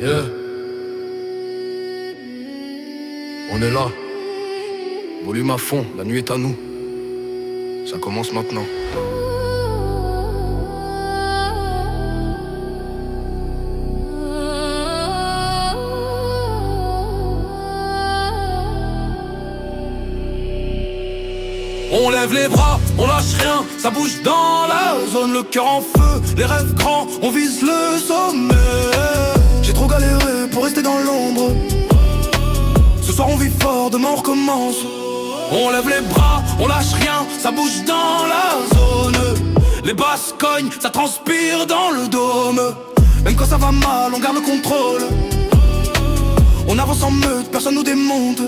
Yeah. On est là. Volume à fond, la nuit est à nous. Ça commence maintenant. On lève les bras, on lâche rien, ça bouge dans la zone, le cœur en feu, les rêves grands, on vise le sommet. J'ai trop galéré pour rester dans l'ombre. Ce soir on vit fort, demain on recommence. On lève les bras, on lâche rien, ça bouge dans la zone. Les basses cognent, ça transpire dans le dôme. Même quand ça va mal, on garde le contrôle. On avance en meute, personne nous démonte.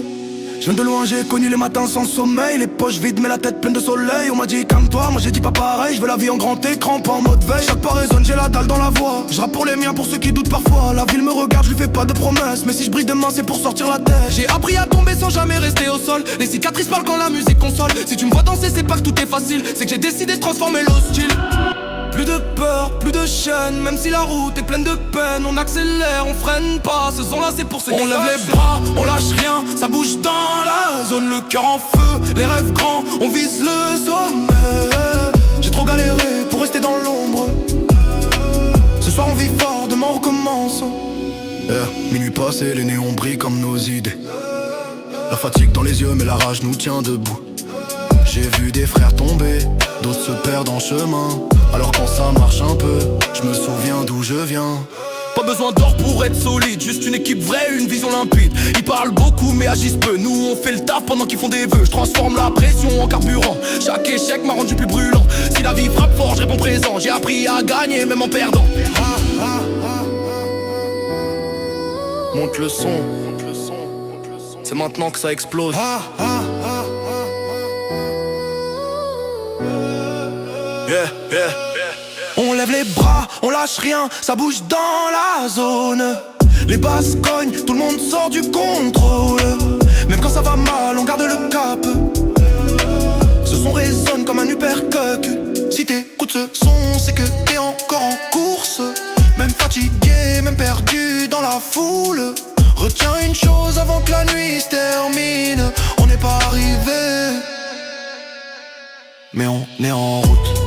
Je viens de loin, j'ai connu les matins sans sommeil. Les poches vides mais la tête pleine de soleil. On m'a dit calme-toi, moi j'ai dit pas pareil. Je veux la vie en grand écran, pas en mode veille. Chaque pas résonne, j'ai la dalle dans la voix. Je rappe pour les miens, pour ceux qui doutent parfois. La ville me regarde, je lui fais pas de promesses. Mais si je brille demain, c'est pour sortir la tête. J'ai appris à tomber sans jamais rester au sol. Les cicatrices parlent quand la musique console. Si tu me vois danser, c'est pas que tout est facile. C'est que j'ai décidé de transformer l'hostile. Plus de peur, plus de chaîne. Même si la route est pleine de peine, on accélère, on freine pas. Ce son là c'est pour ceux qui On lève les bras, on lâche rien, ça bouge dans la zone. Le cœur en feu, les rêves grands, on vise le sommet. J'ai trop galéré pour rester dans l'ombre. Ce soir on vit fort, demain on recommence. Minuit passé, les néons brillent comme nos idées. La fatigue dans les yeux mais la rage nous tient debout. J'ai vu des frères tomber, d'autres se perdent en chemin. Alors quand ça marche un peu, je me souviens d'où je viens. Pas besoin d'or pour être solide, juste une équipe vraie, une vision limpide. Ils parlent beaucoup mais agissent peu, nous on fait le taf pendant qu'ils font des vœux. Je transforme la pression en carburant, chaque échec m'a rendu plus brûlant. Si la vie frappe fort, je réponds présent, j'ai appris à gagner même en perdant. Monte le son, c'est maintenant que ça explose. Yeah, yeah. On lève les bras, on lâche rien, ça bouge dans la zone. Les basses cognent, tout le monde sort du contrôle. Même quand ça va mal, on garde le cap. Ce son résonne comme un uppercut. Si t'écoutes ce son, c'est que t'es encore en course. Même fatigué, même perdu dans la foule. Retiens une chose avant que la nuit se termine. On n'est pas arrivé, mais on est en route.